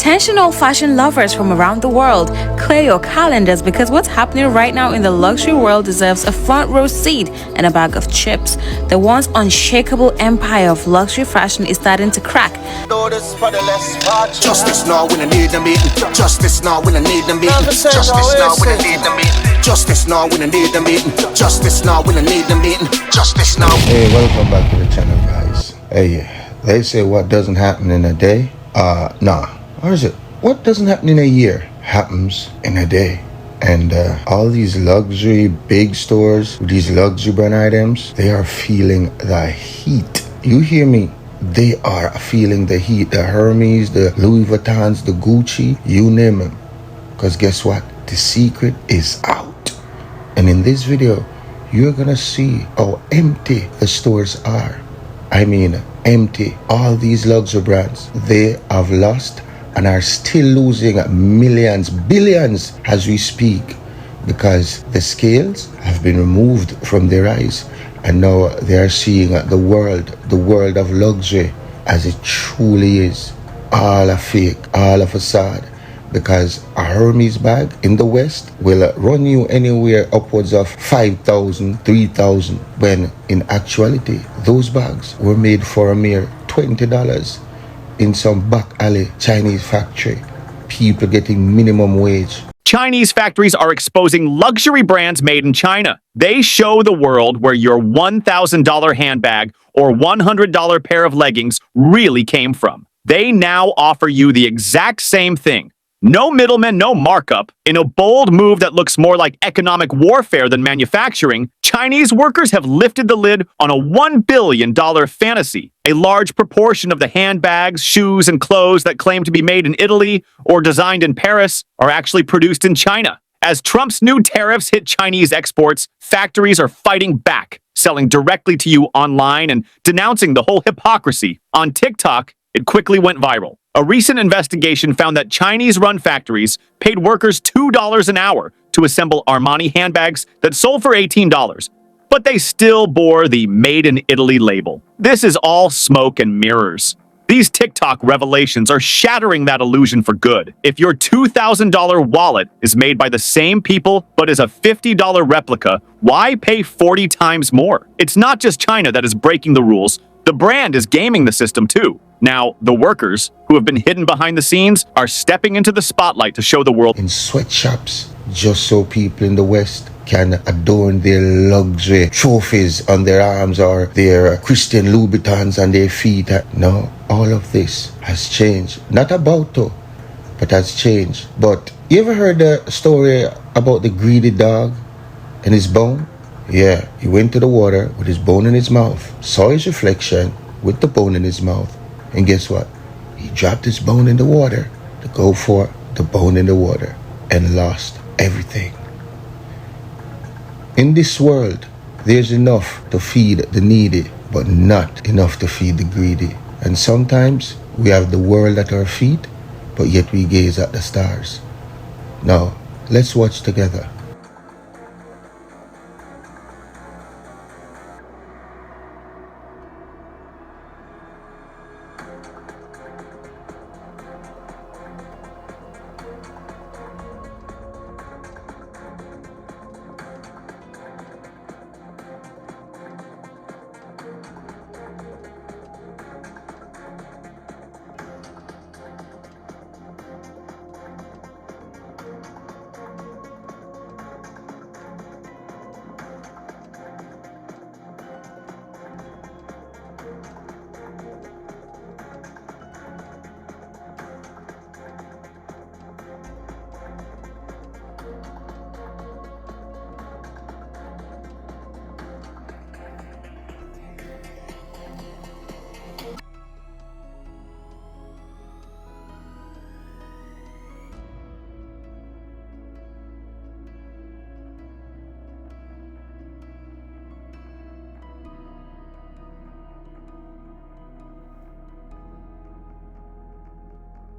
Attention all fashion lovers from around the world, clear your calendars because what's happening right now in the luxury world deserves a front row seat and a bag of chips. The once unshakable empire of luxury fashion is starting to crack. Justice now when I need the meeting. Justice now when I need the meeting. Justice now when I need the meeting. Justice now when I need the meeting. Justice now when I need the meeting. Justice now. Hey, welcome back to the channel, guys. Hey, they say what doesn't happen in a day, nah. Or is it? What doesn't happen in a year happens in a day. And all these luxury big stores with these luxury brand items, they are feeling the heat. You hear me? They are feeling the heat. The Hermes, the Louis Vuittons, the Gucci, you name them. Because guess what? The secret is out. And in this video, you're gonna see how empty the stores are. I mean, empty. All these luxury brands, they have lost and are still losing millions, billions as we speak, because the scales have been removed from their eyes, and now they are seeing the world of luxury as it truly is. All a fake, all a facade, because a Hermes bag in the West will run you anywhere upwards of 5,000, 3,000, when in actuality, those bags were made for a mere $20 in some back alley Chinese factory. People getting minimum wage. Chinese factories are exposing luxury brands made in China. They show the world where your $1,000 handbag or $100 pair of leggings really came from. They now offer you the exact same thing. No middlemen, no markup. In a bold move that looks more like economic warfare than manufacturing, Chinese workers have lifted the lid on a $1 billion fantasy. A large proportion of the handbags, shoes, and clothes that claim to be made in Italy or designed in Paris are actually produced in China. As Trump's new tariffs hit Chinese exports, factories are fighting back, selling directly to you online and denouncing the whole hypocrisy. On TikTok, it quickly went viral. A recent investigation found that Chinese-run factories paid workers $2 an hour to assemble Armani handbags that sold for $18, but they still bore the Made in Italy label. This is all smoke and mirrors. These TikTok revelations are shattering that illusion for good. If your $2,000 wallet is made by the same people but is a $50 replica, why pay 40 times more? It's not just China that is breaking the rules. The brand is gaming the system too. Now, the workers, who have been hidden behind the scenes, are stepping into the spotlight to show the world in sweatshops, just so people in the West can adorn their luxury trophies on their arms or their Christian Louboutins on their feet. No, all of this has changed. Not about to, but has changed. But you ever heard the story about the greedy dog and his bone? Yeah, he went to the water with his bone in his mouth, saw his reflection with the bone in his mouth, and guess what? He dropped his bone in the water to go for the bone in the water and lost everything. In this world, there's enough to feed the needy, but not enough to feed the greedy. And sometimes we have the world at our feet, but yet we gaze at the stars. Now, let's watch together.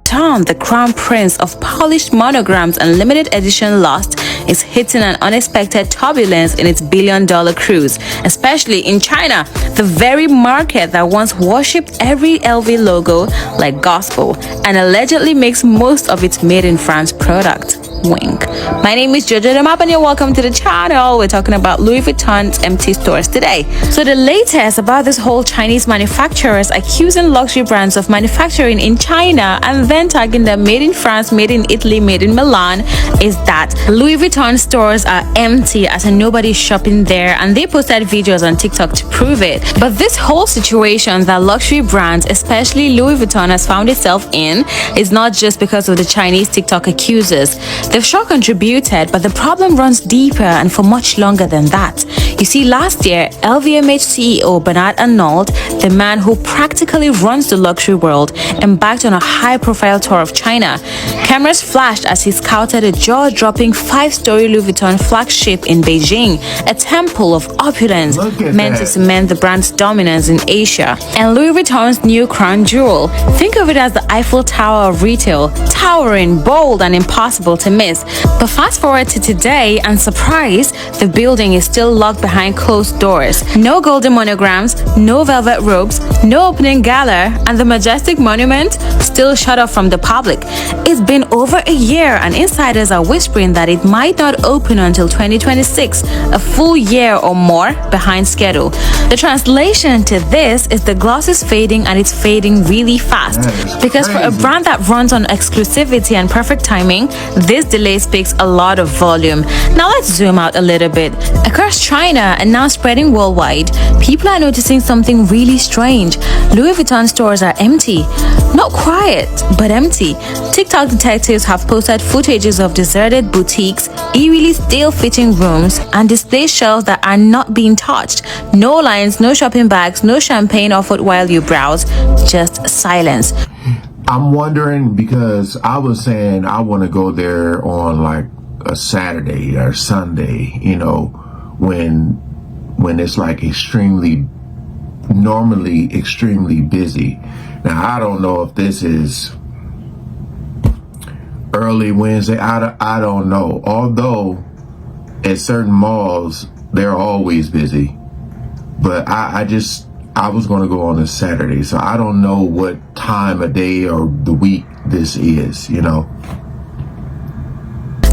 Tom, the crown prince of polished monograms and limited edition lost, is hitting an unexpected turbulence in its billion-dollar cruise, especially in China, the very market that once worshipped every LV logo like gospel and allegedly makes most of its made-in-France product. Wink. My name is Jojo the Map and you're welcome to the channel. We're talking about Louis Vuitton's empty stores today. So the latest about this whole Chinese manufacturers accusing luxury brands of manufacturing in China and then tagging them made in France, made in Italy, made in Milan is that Louis Vuitton stores are empty as in nobody's shopping there, and they posted videos on TikTok to prove it. But this whole situation that luxury brands, especially Louis Vuitton, has found itself in is not just because of the Chinese TikTok accusers. They've sure contributed, but the problem runs deeper and for much longer than that. You see, last year, LVMH CEO Bernard Arnault, the man who practically runs the luxury world, embarked on a high-profile tour of China. Cameras flashed as he scouted a jaw-dropping 5-story Louis Vuitton flagship in Beijing, a temple of opulence meant to cement the brand's dominance in Asia. And Louis Vuitton's new crown jewel, think of it as the Eiffel Tower of retail, towering, bold, and impossible to miss. But fast forward to today, and surprise, the building is still locked behind closed doors. No golden monograms, no velvet robes, no opening gala, and the majestic monument still shut off from the public. It's been over a year, and insiders are whispering that it might not open until 2026, a full year or more behind schedule. The translation to this is the gloss is fading, and it's fading really fast. Because for a brand that runs on exclusivity and perfect timing, this delay speaks a lot of volume. Now let's zoom out a little bit. Across China and now spreading worldwide, people are noticing something really strange. Louis Vuitton stores are empty. Not quiet, but empty. TikTok detectives have posted footages of deserted boutiques, eerily stale fitting rooms, and display shelves that are not being touched. No lines, no shopping bags, no champagne offered while you browse, just silence. I'm wondering, because I was saying I want to go there on like a Saturday or Sunday, you know, when it's like normally extremely busy. Now, I don't know if this is early Wednesday. I don't know. Although at certain malls, they're always busy. But I was going to go on a Saturday, so I don't know what time of day or the week this is, you know.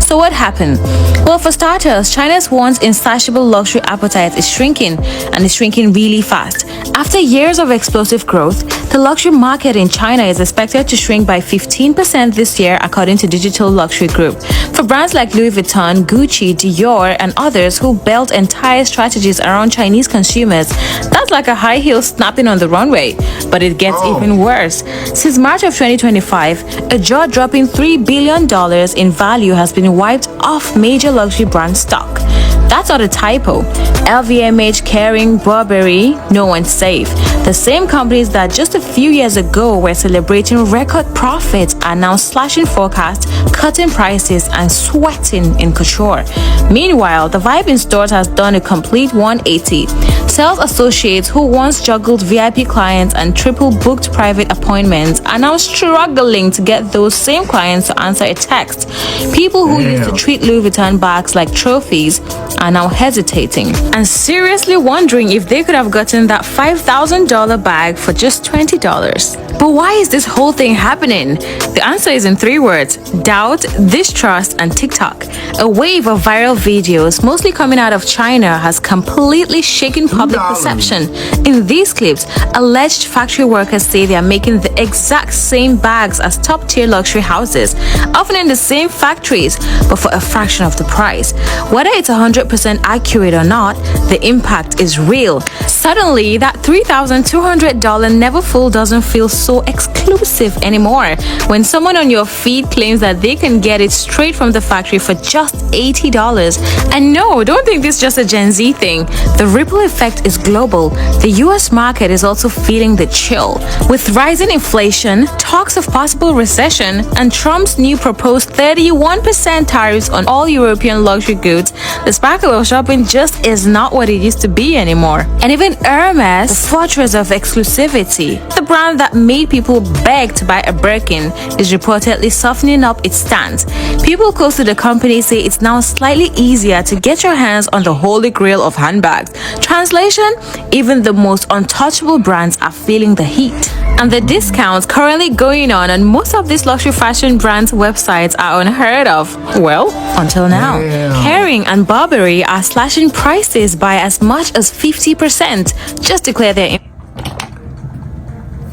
So what happened? Well, for starters, China's once insatiable luxury appetite is shrinking, and it's shrinking really fast. After years of explosive growth, the luxury market in China is expected to shrink by 15% this year, according to Digital Luxury Group. For brands like Louis Vuitton, Gucci, Dior, and others who built entire strategies around Chinese consumers, that's like a high heel snapping on the runway. But it gets even worse. Since March of 2025, a jaw-dropping $3 billion in value has been wiped off major luxury brand stock. That's not a typo. LVMH, Kering, Burberry, no one's safe. The same companies that just a few years ago were celebrating record profits are now slashing forecasts, cutting prices, and sweating in couture. Meanwhile, the vibe in stores has done a complete 180. Sales associates who once juggled VIP clients and triple booked private appointments are now struggling to get those same clients to answer a text. People who used to treat Louis Vuitton bags like trophies are now hesitating and seriously wondering if they could have gotten that $5,000 bag for just $20. But why is this whole thing happening? The answer is in 3 words: doubt, distrust, and TikTok. A wave of viral videos, mostly coming out of China, has completely shaken public perception. In these clips, alleged factory workers say they are making the exact same bags as top-tier luxury houses, often in the same factories, but for a fraction of the price. Whether it's 100% accurate or not, the impact is real. Suddenly, that $3,200 never full doesn't feel so exclusive anymore. When someone on your feed claims that they can get it straight from the factory for just $80. And no, don't think this is just a Gen Z thing. The ripple effect is global. The US market is also feeling the chill. With rising inflation, talks of possible recession, and Trump's new proposed 31% tariffs on all European luxury goods, the spark sparkle of shopping just is not what it used to be anymore. And even Hermes, the fortress of exclusivity, the brand that made people beg to buy a Birkin, is reportedly softening up its stance. People close to the company say it's now slightly easier to get your hands on the holy grail of handbags. Translation: even the most untouchable brands are feeling the heat. And the discounts currently going on most of these luxury fashion brands' websites are unheard of. Well, until now. Kering and Burberry are slashing prices by as much as 50% just to clear their...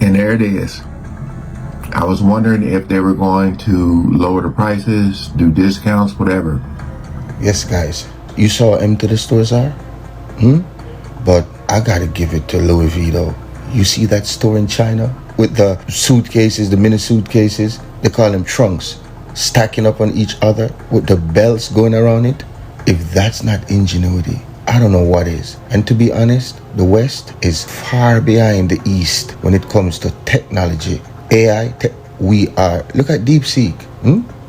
And there it is. I was wondering if they were going to lower the prices, do discounts, whatever. Yes, guys. You saw how empty the stores are? But I gotta give it to Louis V though. You see that store in China with the suitcases, the mini suitcases? They call them trunks, stacking up on each other with the belts going around it. If that's not ingenuity, I don't know what is. And to be honest, the West is far behind the East when it comes to technology. AI, we are. Look at DeepSeek.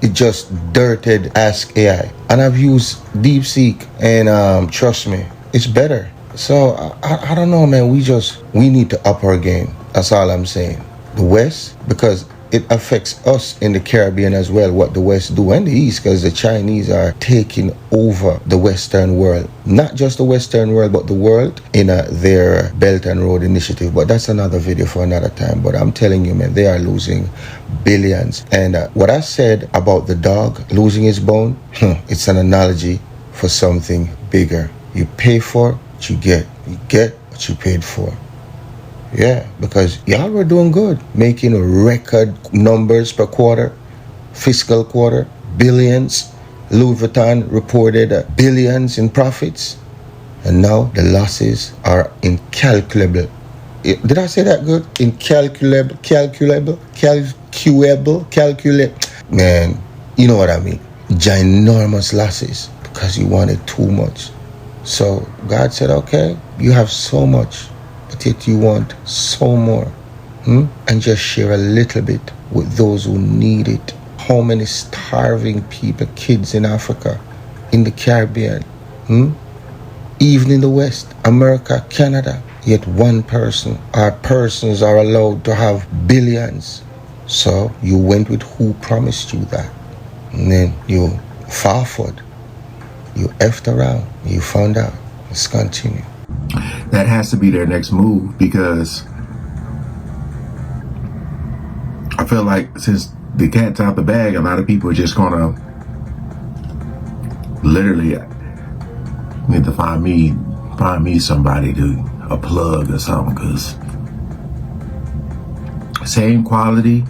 It just dirted Ask AI. And I've used DeepSeek and trust me, it's better. So I don't know, man. We need to up our game. That's all I'm saying. The West, because it affects us in the Caribbean as well, what the West do, and the East, because the Chinese are taking over the Western world. Not just the Western world, but the world in their Belt and Road Initiative. But that's another video for another time. But I'm telling you, man, they are losing billions. And what I said about the dog losing his bone, it's an analogy for something bigger. You pay for what you get. You get what you paid for. Yeah, because y'all were doing good, making record numbers per quarter, fiscal quarter, billions. Louis Vuitton reported billions in profits, and now the losses are incalculable. Did I say that good? Incalculable, calculable. Man, you know what I mean. Ginormous losses because you wanted too much. So God said, okay, you have so much, but yet you want so more. And just share a little bit with those who need it. How many starving people, kids in Africa, in the Caribbean, even in the West, America, Canada, yet one person or persons are allowed to have billions. So you went with who promised you that. And then you forward. You effed around. You found out. Let's continue. That has to be their next move, because I feel like since the cat's out the bag, a lot of people are just gonna literally need to find me somebody a plug or something, because same quality,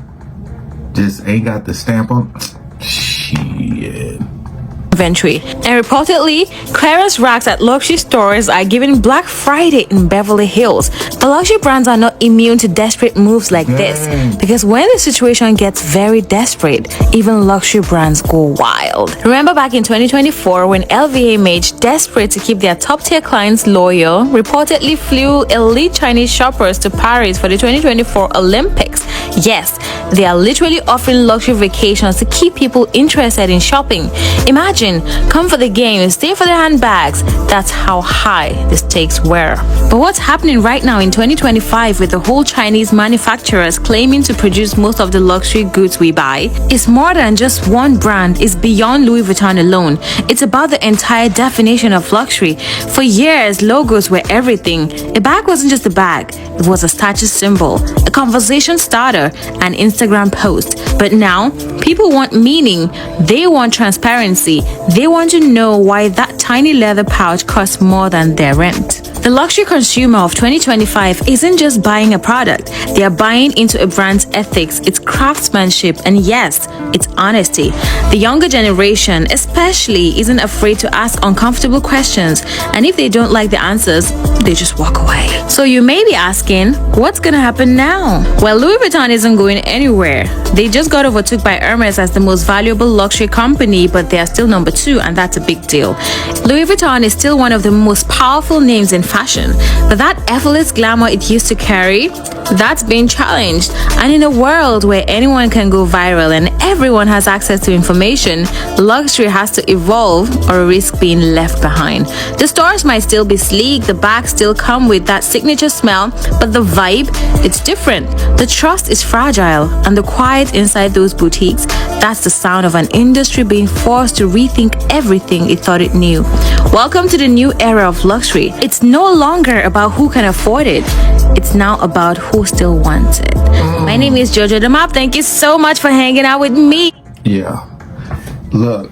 just ain't got the stamp on. Shit. Inventory. And reportedly, clearance racks at luxury stores are giving Black Friday in Beverly Hills. The luxury brands are not immune to desperate moves like this, because when the situation gets very desperate, even luxury brands go wild. Remember back in 2024 when LVMH, desperate to keep their top tier clients loyal, reportedly flew elite Chinese shoppers to Paris for the 2024 Olympics. Yes, they are literally offering luxury vacations to keep people interested in shopping. Imagine, come for the game, stay for the handbags. That's how high the stakes were. But what's happening right now in 2025 with the whole Chinese manufacturers claiming to produce most of the luxury goods we buy is more than just one brand, it's beyond Louis Vuitton alone. It's about the entire definition of luxury. For years, logos were everything. A bag wasn't just a bag, it was a status symbol, a conversation starter, an Instagram post. But now, people want meaning, they want transparency, they want to know why that tiny leather pouch costs more than their rent. The luxury consumer of 2025 isn't just buying a product, they are buying into a brand's ethics, its craftsmanship, and yes, its honesty. The younger generation, especially, isn't afraid to ask uncomfortable questions, and if they don't like the answers, they just walk away. So you may be asking, what's gonna happen now? Well, Louis Vuitton isn't going anywhere. They just got overtook by Hermes as the most valuable luxury company, but they are still number 2, and that's a big deal. Louis Vuitton is still one of the most powerful names in fashion fashion. But that effortless glamour it used to carry, that's been challenged. And in a world where anyone can go viral and everyone has access to information, luxury has to evolve or risk being left behind. The stores might still be sleek, the bags still come with that signature smell, but the vibe, it's different. The trust is fragile, and the quiet inside those boutiques, that's the sound of an industry being forced to rethink everything it thought it knew. Welcome to the new era of luxury. It's no longer about who can afford it. It's now about who still wants it. My name is Jojo the Map. Thank you so much for hanging out with me. Yeah. Look.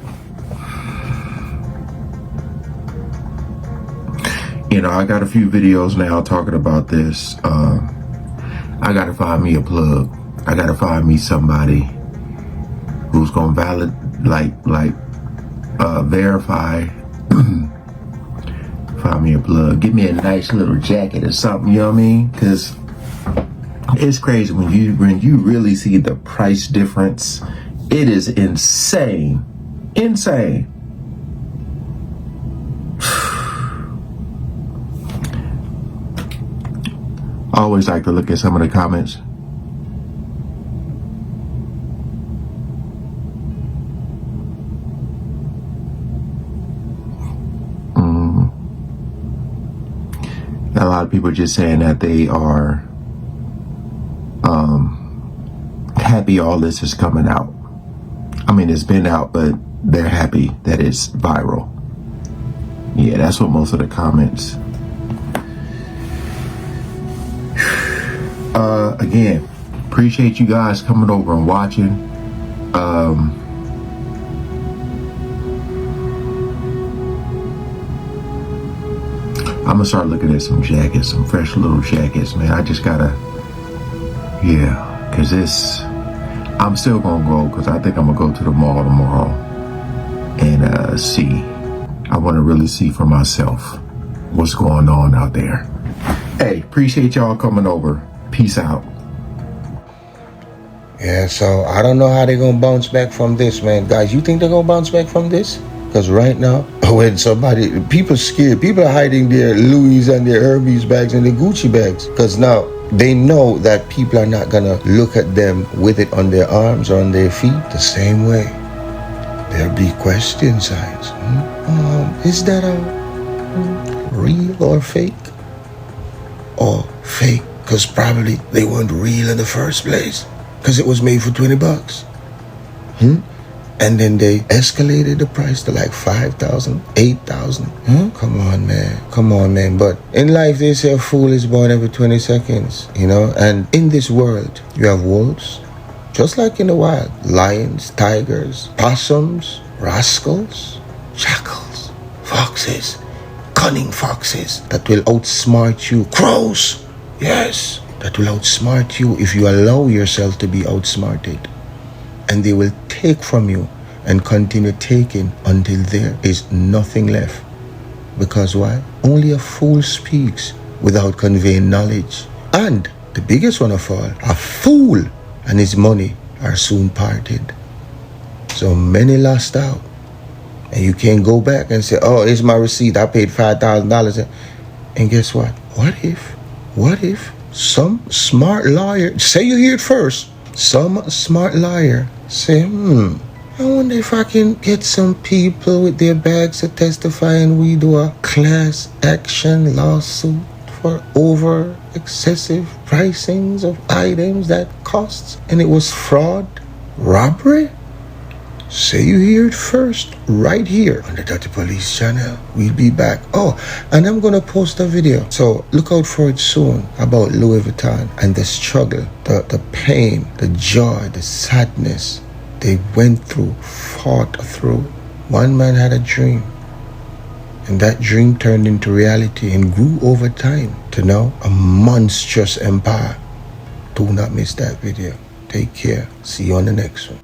You know, I got a few videos now talking about this. I gotta find me a plug. I gotta find me somebody who's gonna verify. Find me a plug. Give me a nice little jacket or something. You know what I mean? Because it's crazy when you really see the price difference. It is insane. Insane. I always like to look at some of the comments. A lot of people just saying that they are happy all this is coming out. I mean, it's been out, but they're happy that it's viral. Yeah, that's what most of the comments. Again, appreciate you guys coming over and watching. I'm gonna start looking at some jackets, some fresh little jackets, man. I just gotta, yeah, cause I'm still gonna go, cause I think I'm gonna go to the mall tomorrow and see. I wanna really see for myself what's going on out there. Hey, appreciate y'all coming over. Peace out. Yeah, so I don't know how they're gonna bounce back from this, man. Guys, you think they're gonna bounce back from this? Because right now, when people scared, people are hiding their Louis and their Hermes bags and their Gucci bags. Because now they know that people are not gonna look at them with it on their arms or on their feet the same way. There'll be question signs. Is that real or fake? Or fake, because probably they weren't real in the first place. Because it was made for $20. And then they escalated the price to like 5,000, 8,000. Come on, man. But in life, they say a fool is born every 20 seconds, you know? And in this world, you have wolves, just like in the wild. Lions, tigers, possums, rascals, jackals, foxes, cunning foxes that will outsmart you. Crows, yes, that will outsmart you if you allow yourself to be outsmarted. And they will take from you and continue taking until there is nothing left. Because why? Only a fool speaks without conveying knowledge. And the biggest one of all, a fool and his money are soon parted. So many lost out. And you can't go back and say, oh, here's my receipt. I paid $5,000. And guess what? What if some smart lawyer, say you hear it first, some smart liar say, I wonder if I can get some people with their bags to testify and we do a class action lawsuit for over excessive pricings of items that costs, and it was fraud, robbery? Say you hear it first, right here on the Dirty Police channel. We'll be back. Oh, and I'm gonna post a video, so look out for it soon, about Louis Vuitton and the struggle, the pain, the joy, the sadness they went through, fought through. One man had a dream, and that dream turned into reality and grew over time to now a monstrous empire. Do not miss that video. Take care. See you on the next one.